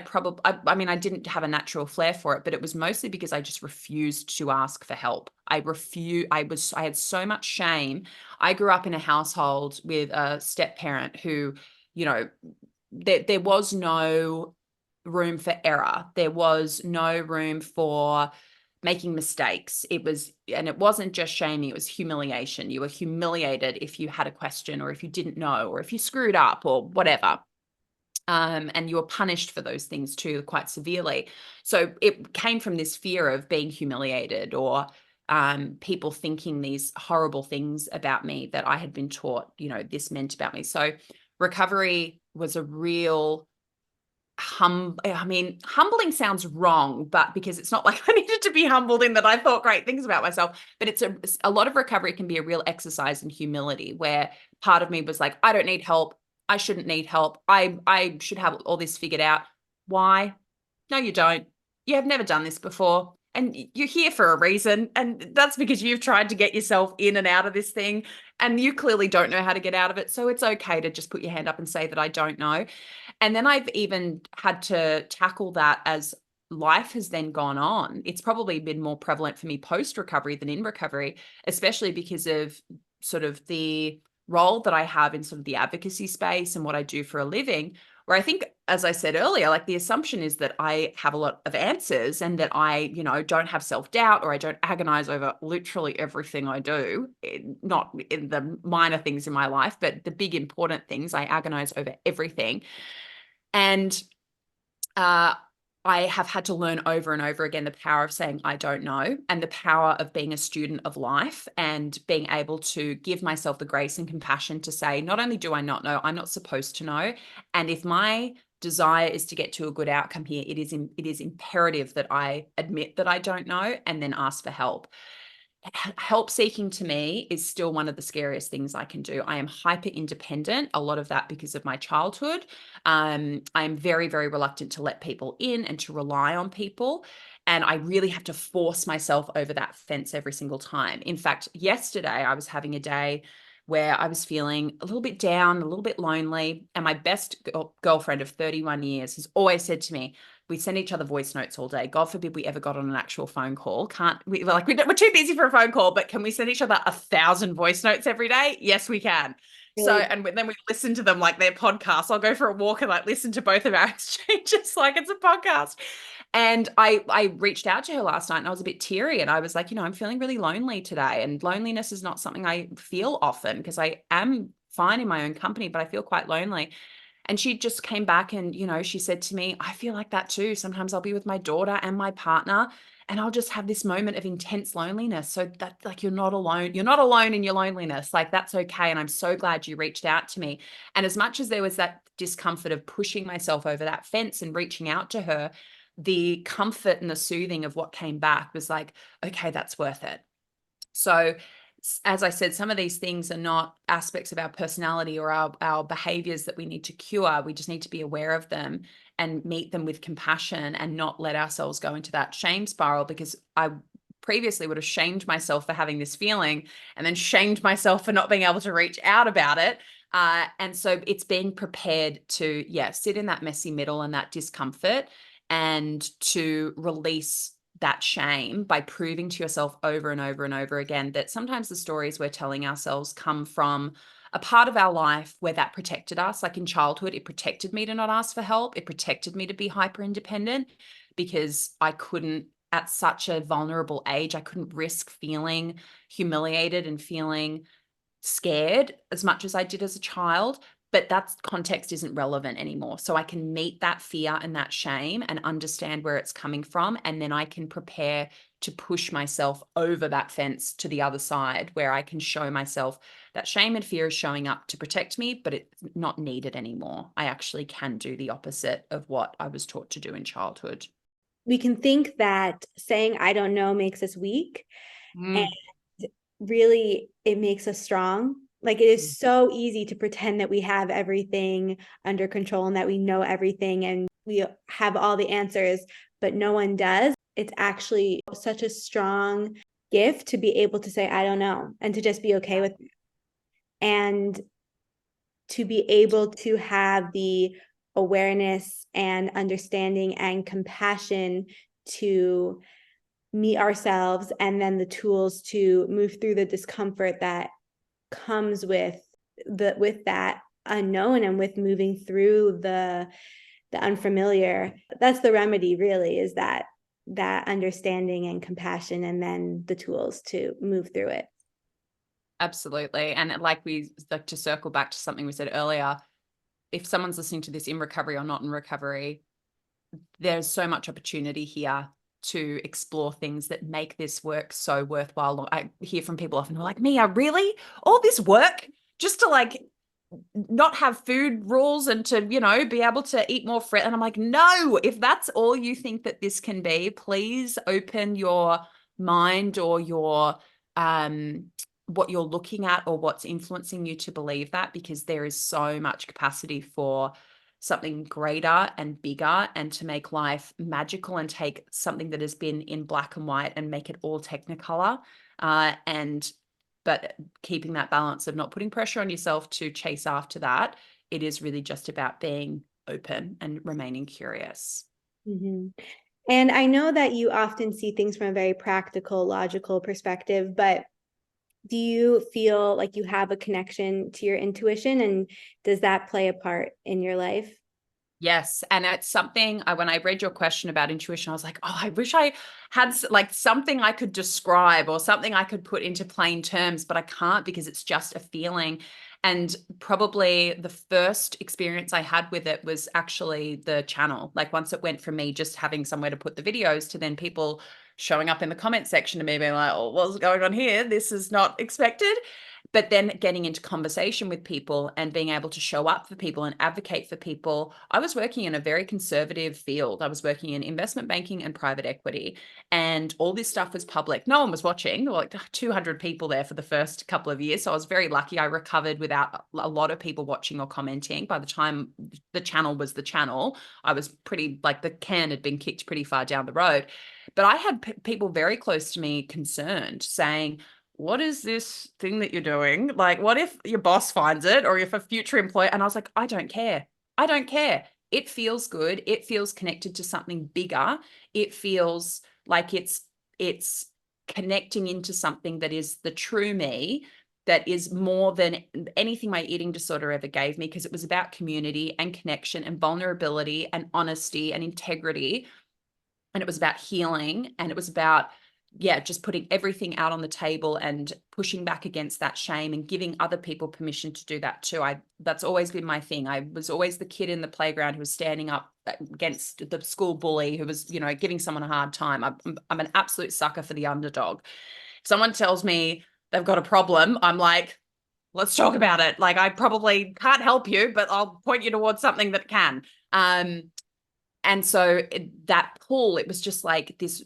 mean, I didn't have a natural flair for it, but it was mostly because I just refused to ask for help. I had so much shame. I grew up in a household with a step parent who, you know, there was no room for error. There was no room for making mistakes. And it wasn't just shaming, it was humiliation. You were humiliated if you had a question or if you didn't know or if you screwed up or whatever. And you were punished for those things too, quite severely. So it came from this fear of being humiliated or people thinking these horrible things about me that I had been taught, this meant about me. So recovery was a real humbling sounds wrong, but because it's not like I needed to be humbled in that I thought great things about myself, but it's a lot of recovery can be a real exercise in humility, where part of me was like, I don't need help. I shouldn't need help. I should have all this figured out. Why? No, you don't. You have never done this before. And you're here for a reason. And that's because you've tried to get yourself in and out of this thing. And you clearly don't know how to get out of it. So it's okay to just put your hand up and say that I don't know. And then I've even had to tackle that as life has then gone on. It's probably been more prevalent for me post recovery than in recovery, especially because of sort of the role that I have in sort of the advocacy space and what I do for a living, where I think, as I said earlier, like the assumption is that I have a lot of answers and that I, don't have self-doubt or I don't agonize over literally everything I do, not in the minor things in my life, but the big important things. I agonize over everything. And I have had to learn over and over again the power of saying, I don't know, and the power of being a student of life and being able to give myself the grace and compassion to say, not only do I not know, I'm not supposed to know. And if my desire is to get to a good outcome here, it is imperative that I admit that I don't know and then ask for help. Help seeking to me is still one of the scariest things I can do. I am hyper independent, a lot of that because of my childhood. I am very, very reluctant to let people in and to rely on people. And I really have to force myself over that fence every single time. In fact, yesterday I was having a day where I was feeling a little bit down, a little bit lonely. And my best girlfriend of 31 years has always said to me, we send each other voice notes all day. God forbid we ever got on an actual phone call. We're too busy for a phone call, but can we send each other 1,000 voice notes every day? Yes, we can. So, Really? and then we listen to them like their podcasts. I'll go for a walk and like listen to both of our exchanges like it's a podcast. And I reached out to her last night and I was a bit teary and I was like, I'm feeling really lonely today. And loneliness is not something I feel often because I am fine in my own company, but I feel quite lonely. And she just came back and, she said to me, I feel like that too. Sometimes I'll be with my daughter and my partner and I'll just have this moment of intense loneliness. So that like, you're not alone. You're not alone in your loneliness. Like that's okay. And I'm so glad you reached out to me. And as much as there was that discomfort of pushing myself over that fence and reaching out to her, the comfort and the soothing of what came back was like, okay, that's worth it. So as I said, some of these things are not aspects of our personality or our behaviors that we need to cure. We just need to be aware of them and meet them with compassion and not let ourselves go into that shame spiral, because I previously would have shamed myself for having this feeling and then shamed myself for not being able to reach out about it. And so it's being prepared to, sit in that messy middle and that discomfort and to release that shame by proving to yourself over and over and over again that sometimes the stories we're telling ourselves come from a part of our life where that protected us. Like in childhood, it protected me to not ask for help. It protected me to be hyper independent because I couldn't, at such a vulnerable age, I couldn't risk feeling humiliated and feeling scared as much as I did as a child. But that context isn't relevant anymore. So I can meet that fear and that shame and understand where it's coming from. And then I can prepare to push myself over that fence to the other side where I can show myself that shame and fear is showing up to protect me, but it's not needed anymore. I actually can do the opposite of what I was taught to do in childhood. We can think that saying I don't know makes us weak, and really it makes us strong. Like it is so easy to pretend that we have everything under control and that we know everything and we have all the answers, but no one does. It's actually such a strong gift to be able to say I don't know and to just be okay with it. And to be able to have the awareness and understanding and compassion to meet ourselves, and then the tools to move through the discomfort that comes with that unknown and with moving through the unfamiliar. That's the remedy, really, is that understanding and compassion, and then the tools to move through it. Absolutely. And like to circle back to something we said earlier, if someone's listening to this in recovery or not in recovery, there's so much opportunity here to explore things that make this work so worthwhile. I hear from people often who are like, Mia, really? All this work just to like not have food rules and to, be able to eat more fruit. And I'm like, no, if that's all you think that this can be, please open your mind or your what you're looking at or what's influencing you to believe that, because there is so much capacity for something greater and bigger and to make life magical and take something that has been in black and white and make it all technicolor. But keeping that balance of not putting pressure on yourself to chase after that. It is really just about being open and remaining curious. Mm-hmm. And I know that you often see things from a very practical, logical perspective, but do you feel like you have a connection to your intuition, and does that play a part in your life? Yes. And it's something when I read your question about intuition, I was like, oh, I wish I had like something I could describe or something I could put into plain terms, but I can't because it's just a feeling. And probably the first experience I had with it was actually the channel. Like once it went from me just having somewhere to put the videos to then people showing up in the comment section to me being like, oh, what's going on here? This is not expected. But then getting into conversation with people and being able to show up for people and advocate for people. I was working in a very conservative field. I was working in investment banking and private equity, and all this stuff was public. No one was watching. There were like 200 people there for the first couple of years. So I was very lucky. I recovered without a lot of people watching or commenting. By the time the channel was the channel, I was pretty, like the can had been kicked pretty far down the road. But I had people very close to me concerned, saying, what is this thing that you're doing? Like, what if your boss finds it or if a future employee? And I was like, I don't care. I don't care. It feels good. It feels connected to something bigger. It feels like it's connecting into something that is the true me, that is more than anything my eating disorder ever gave me, because it was about community and connection and vulnerability and honesty and integrity. And it was about healing, and it was about, yeah, just putting everything out on the table and pushing back against that shame and giving other people permission to do that too. That's always been my thing. I was always the kid in the playground who was standing up against the school bully who was, giving someone a hard time. I'm an absolute sucker for the underdog. If someone tells me they've got a problem, I'm like, let's talk about it. Like, I probably can't help you, but I'll point you towards something that can. And so that pull, it was just like this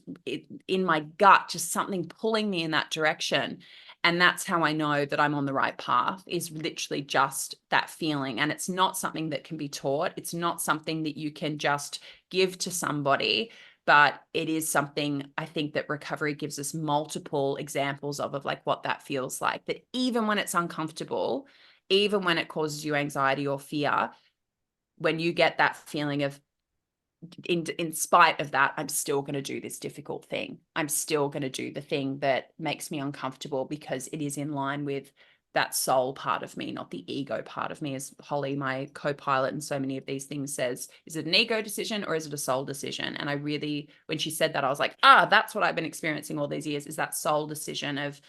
in my gut, just something pulling me in that direction. And that's how I know that I'm on the right path, is literally just that feeling. And it's not something that can be taught. It's not something that you can just give to somebody, but it is something I think that recovery gives us multiple examples of like what that feels like, that even when it's uncomfortable, even when it causes you anxiety or fear, when you get that feeling of, in spite of that, I'm still going to do this difficult thing. I'm still going to do the thing that makes me uncomfortable, because it is in line with that soul part of me, not the ego part of me. As Holly, my co-pilot in so many of these things, says, is it an ego decision or is it a soul decision? And I really, when she said that, I was like, that's what I've been experiencing all these years, is that soul decision of,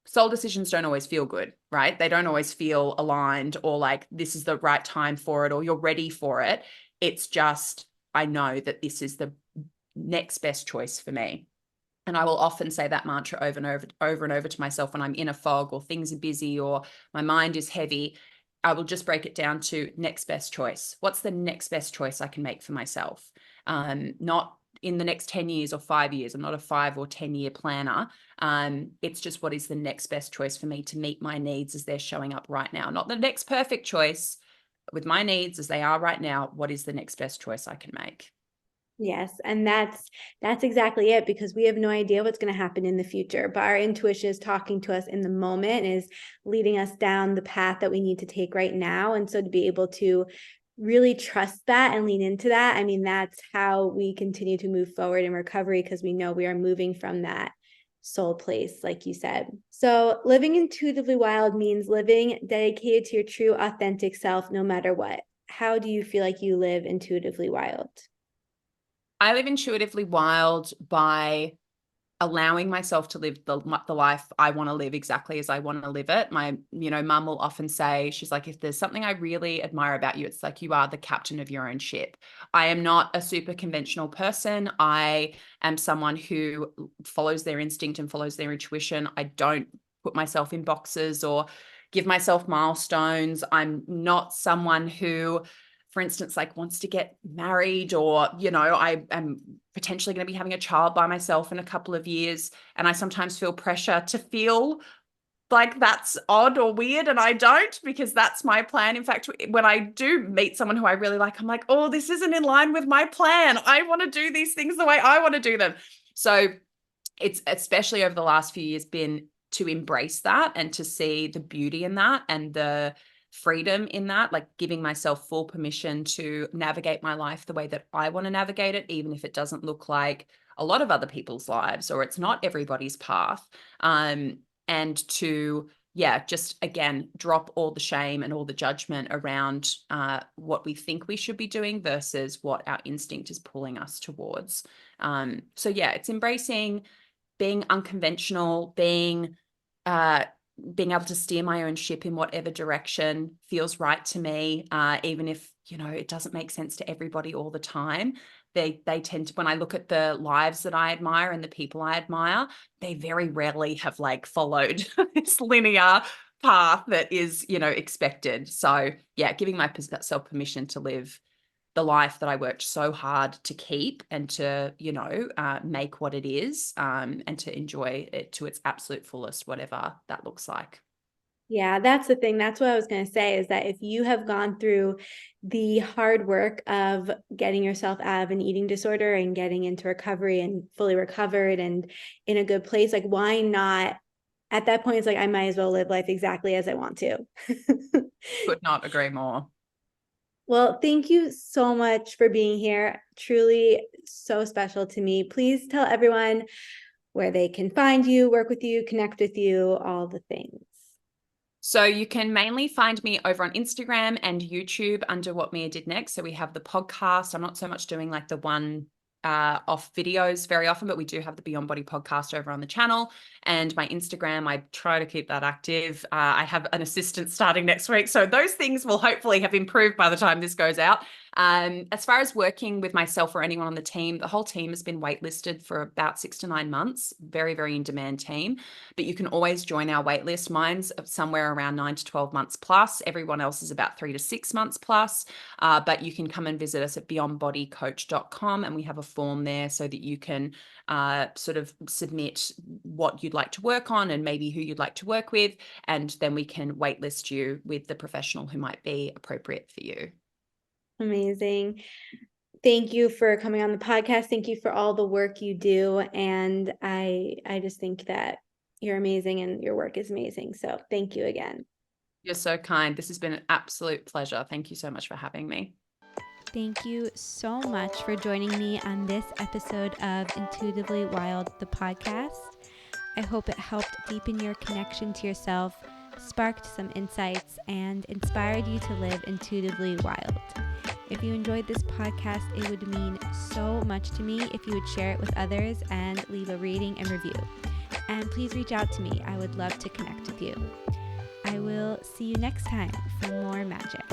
soul decisions don't always feel good, right? They don't always feel aligned or like this is the right time for it or you're ready for it. It's just, I know that this is the next best choice for me. And I will often say that mantra over and over to myself when I'm in a fog or things are busy or my mind is heavy. I will just break it down to next best choice. What's the next best choice I can make for myself? Not in the next 10 years or 5 years. I'm not a 5 or 10-year planner. It's just, what is the next best choice for me to meet my needs as they're showing up right now? Not the next perfect choice. With my needs as they are right now, what is the next best choice I can make? Yes, and that's exactly it, because we have no idea what's going to happen in the future, but our intuition is talking to us in the moment, is leading us down the path that we need to take right now. And so to be able to really trust that and lean into that, I mean, that's how we continue to move forward in recovery, because we know we are moving from that soul place, like you said. So living intuitively wild means living dedicated to your true authentic self no matter what. How do you feel like you live intuitively wild? I live intuitively wild by allowing myself to live the life I want to live exactly as I want to live it. My, mum will often say, she's like, if there's something I really admire about you, it's like you are the captain of your own ship. I am not a super conventional person. I am someone who follows their instinct and follows their intuition. I don't put myself in boxes or give myself milestones. I'm not someone who, for instance, like wants to get married, or, I am potentially going to be having a child by myself in a couple of years. And I sometimes feel pressure to feel like that's odd or weird. And I don't, because that's my plan. In fact, when I do meet someone who I really like, I'm like, oh, this isn't in line with my plan. I want to do these things the way I want to do them. So it's, especially over the last few years, been to embrace that and to see the beauty in that and the freedom in that, like giving myself full permission to navigate my life the way that I want to navigate it, even if it doesn't look like a lot of other people's lives or it's not everybody's path. And to, yeah, just again, drop all the shame and all the judgment around what we think we should be doing versus what our instinct is pulling us towards. So yeah, it's embracing being unconventional, being able to steer my own ship in whatever direction feels right to me, even if, it doesn't make sense to everybody all the time. They tend to, when I look at the lives that I admire and the people I admire, they very rarely have like followed this linear path that is, expected. So yeah, giving myself permission to live the life that I worked so hard to keep and to, make what it is, and to enjoy it to its absolute fullest, whatever that looks like. Yeah, that's the thing. That's what I was going to say, is that if you have gone through the hard work of getting yourself out of an eating disorder and getting into recovery and fully recovered and in a good place, like why not at that point, it's like, I might as well live life exactly as I want to. Could not agree more. Well, thank you so much for being here. Truly so special to me. Please tell everyone where they can find you, work with you, connect with you, all the things. So you can mainly find me over on Instagram and YouTube under What Mia Did Next. So we have the podcast. I'm not so much doing like the one off videos very often, but we do have the Beyond Body podcast over on the channel. And my Instagram, I try to keep that active. I have an assistant starting next week. So those things will hopefully have improved by the time this goes out. As far as working with myself or anyone on the team, the whole team has been waitlisted for about 6 to 9 months. Very, very in-demand team. But you can always join our waitlist. Mine's somewhere around 9 to 12 months plus. Everyone else is about 3 to 6 months plus. But you can come and visit us at beyondbodycoach.com, and we have a form there so that you can sort of submit what you'd like to work on and maybe who you'd like to work with. And then we can waitlist you with the professional who might be appropriate for you. Amazing. Thank you for coming on the podcast. Thank you for all the work you do. And I just think that you're amazing and your work is amazing. So thank you again. You're so kind. This has been an absolute pleasure. Thank you so much for having me. Thank you so much for joining me on this episode of Intuitively Wild, the podcast. I hope it helped deepen your connection to yourself, sparked some insights, and inspired you to live intuitively wild. If you enjoyed this podcast, it would mean so much to me if you would share it with others and leave a rating and review. And please reach out to me. I would love to connect with you. I will see you next time for more magic.